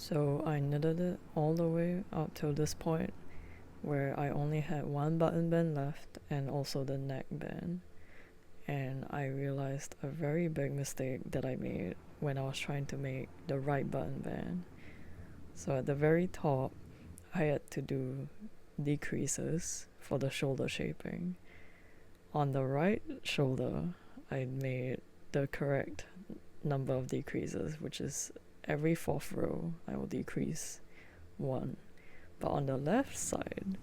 So I knitted it all the way up till this point where I only had one button band left and also the neck band. And I realized a very big mistake that I made when I was trying to make the right button band. So at the very top, I had to do decreases for the shoulder shaping. On the right shoulder, I made the correct number of decreases, which is every fourth row I will decrease one. But on the left side,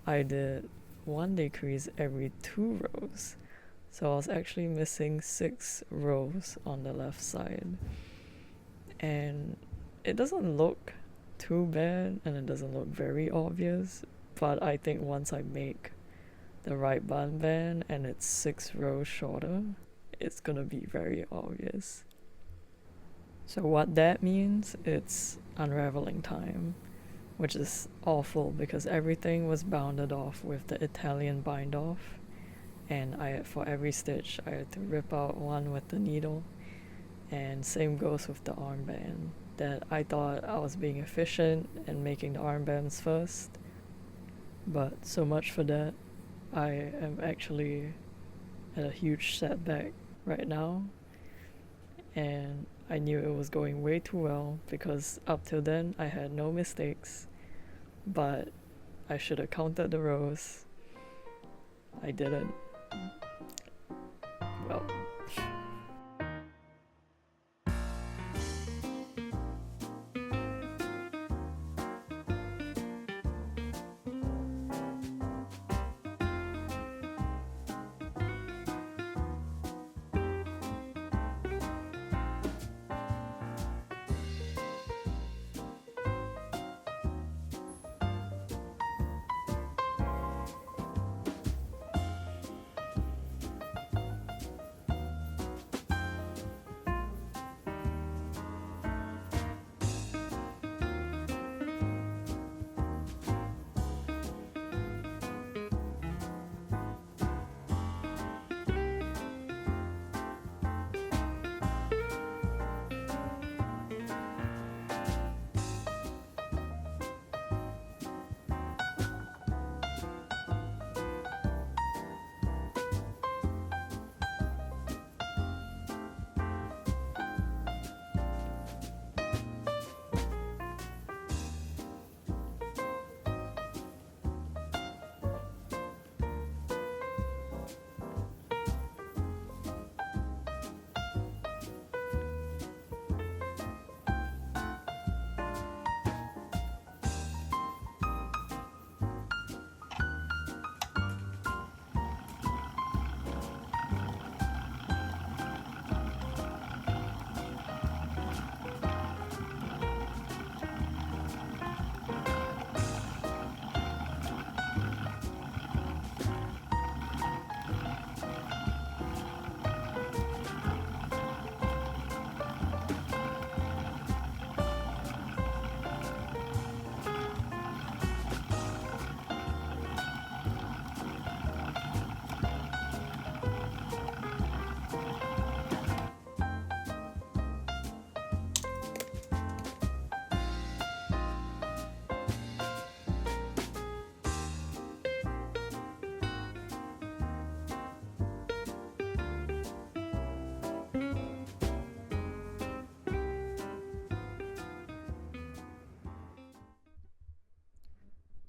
I did one decrease every 2 rows. So I was actually missing 6 rows on the left side. And it doesn't look too bad and it doesn't look very obvious, but I think once I make the right button band and it's 6 rows shorter, it's gonna be very obvious. So what that means, it's unraveling time, which is awful because everything was bounded off with the Italian bind off, and for every stitch I had to rip out one with the needle, and same goes with the armband, that I thought I was being efficient and making the armbands first, but so much for that. I am actually at a huge setback right now, and I knew it was going way too well because up till then I had no mistakes, but I should have counted the rows. I didn't. Well,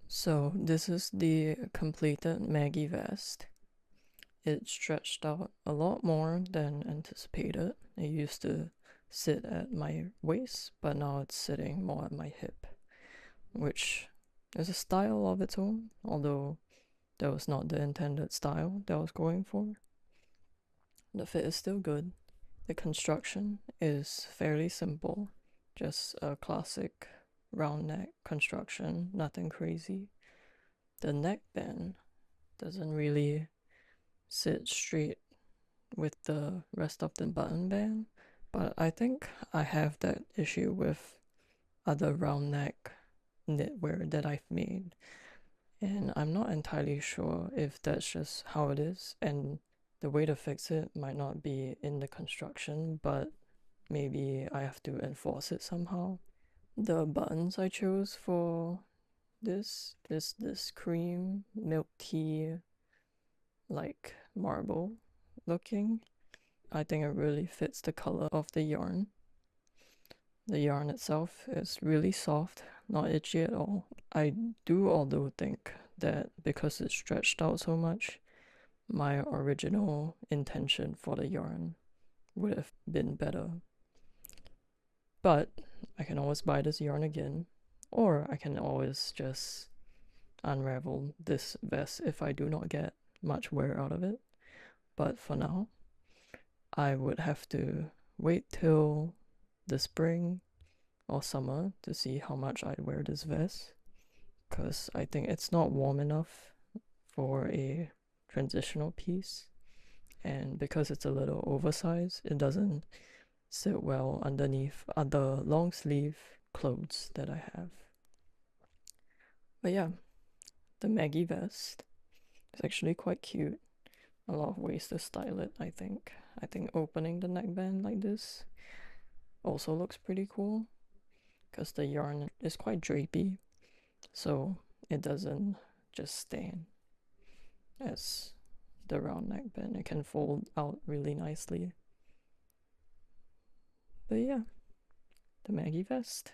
so this is the completed Maggie vest. It stretched out a lot more than anticipated. It used to sit at my waist, but now it's sitting more at my hip, which is a style of its own, although that was not the intended style that I was going for. The fit is still good. The construction is fairly simple, just a classic round neck construction, nothing crazy. The neckband doesn't really sit straight with the rest of the button band, but I think I have that issue with other round neck knitwear that I've made, and I'm not entirely sure if that's just how it is, and the way to fix it might not be in the construction, but maybe I have to enforce it somehow. The buttons I chose for this is this cream milk tea, like marble looking. I think it really fits the color of the yarn. The yarn itself is really soft, not itchy at all. I do although think that because it's stretched out so much, my original intention for the yarn would have been better. But I can always buy this yarn again, or I can always just unravel this vest if I do not get much wear out of it. But for now, I would have to wait till the spring or summer to see how much I wear this vest, because I think it's not warm enough for a transitional piece, and because it's a little oversized, it doesn't sit well underneath other long sleeve clothes that I have. But yeah, the Maggie vest is actually quite cute. A lot of ways to style it, I think. I think opening the neckband like this also looks pretty cool, because the yarn is quite drapey, so it doesn't just stand as the round neckband. It can fold out really nicely. But yeah, the Maggie vest.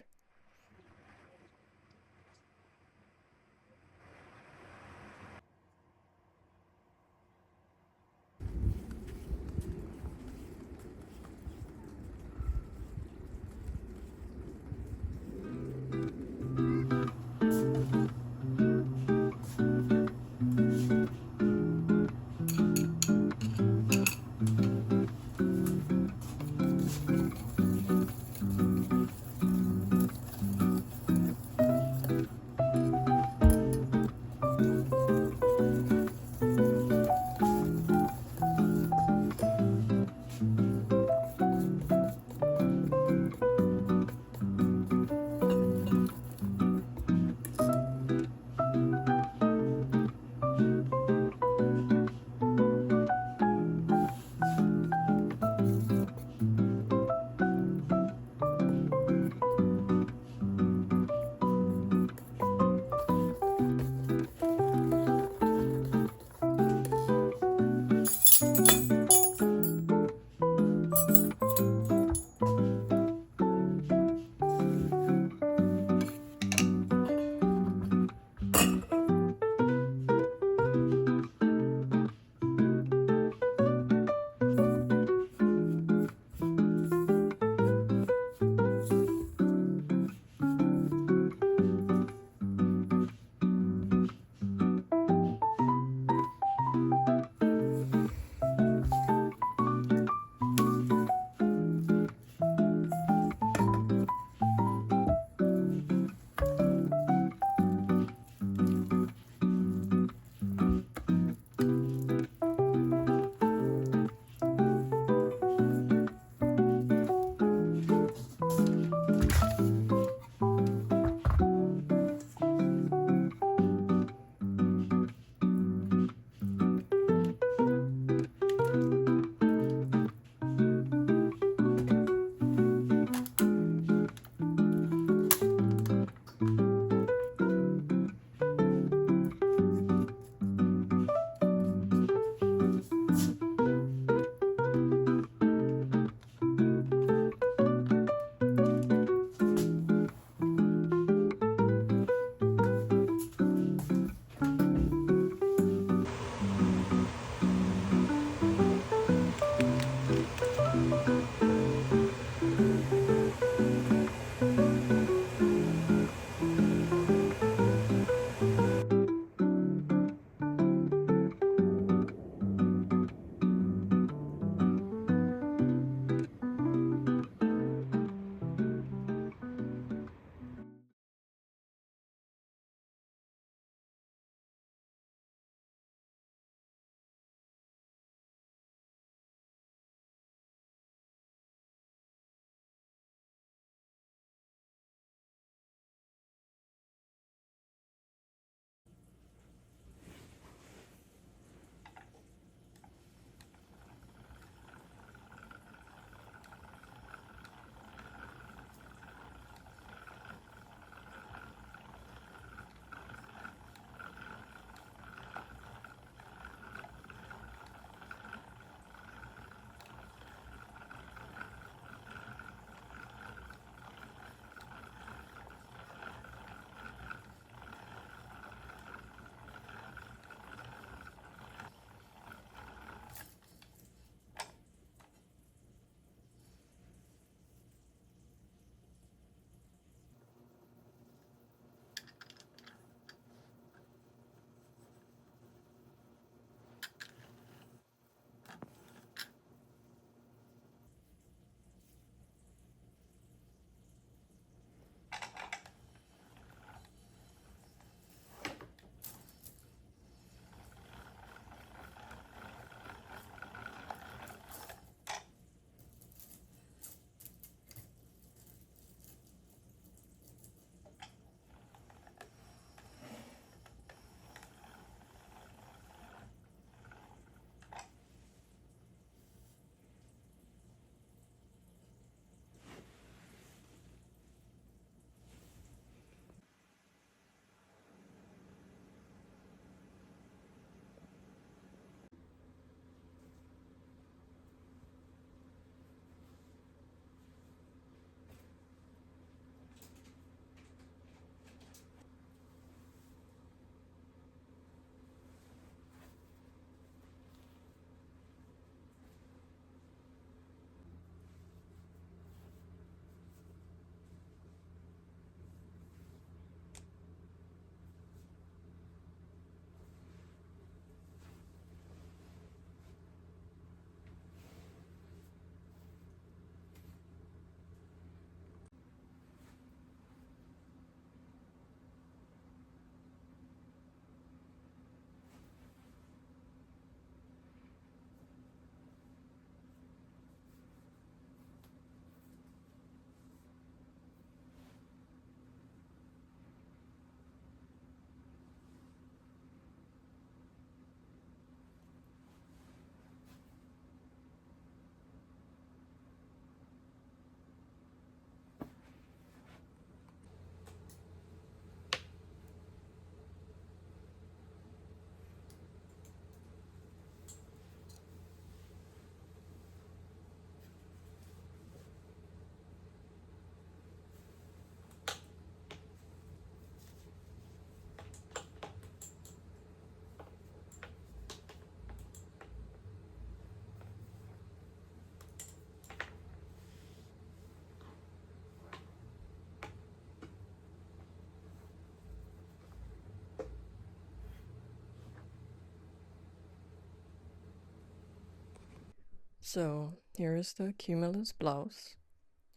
So here is the Cumulus Blouse.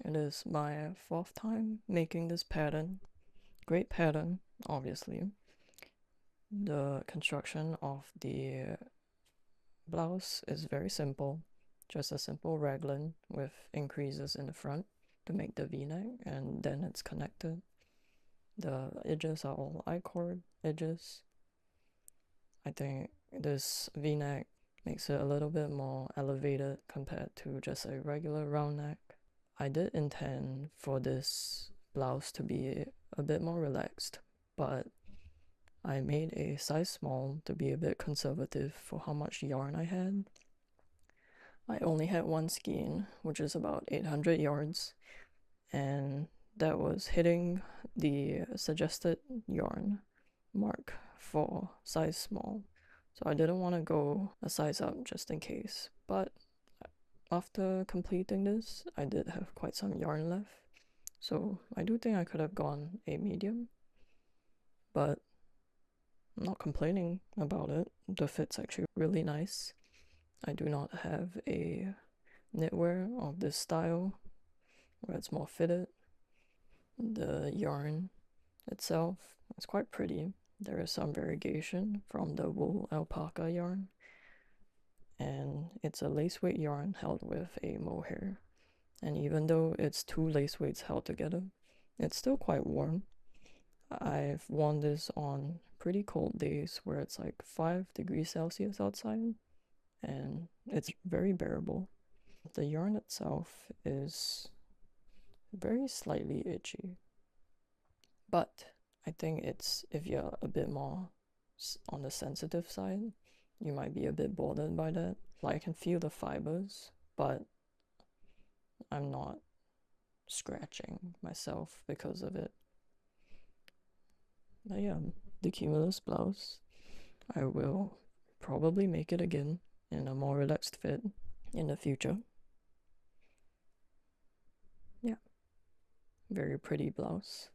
It is my 4th time making this pattern. Great pattern, obviously. The construction of the blouse is very simple. Just a simple raglan with increases in the front to make the v-neck, and then it's connected. The edges are all I-cord edges. I think this v-neck makes it a little bit more elevated compared to just a regular round neck. I did intend for this blouse to be a bit more relaxed, but I made a size small to be a bit conservative for how much yarn I had. I only had one skein, which is about 800 yards, and that was hitting the suggested yarn mark for size small. So I didn't want to go a size up just in case, but after completing this, I did have quite some yarn left. So I do think I could have gone a medium, but I'm not complaining about it. The fit's actually really nice. I do not have a knitwear of this style where it's more fitted. The yarn itself is quite pretty. There is some variegation from the wool alpaca yarn, and it's a lace weight yarn held with a mohair. And even though it's 2 lace weights held together, it's still quite warm. I've worn this on pretty cold days where it's like 5 degrees Celsius outside, and it's very bearable. The yarn itself is very slightly itchy, but I think it's, if you're a bit more on the sensitive side, you might be a bit bothered by that. Like, I can feel the fibers, but I'm not scratching myself because of it. But yeah, the Cumulus Blouse. I will probably make it again in a more relaxed fit in the future. Yeah, very pretty blouse.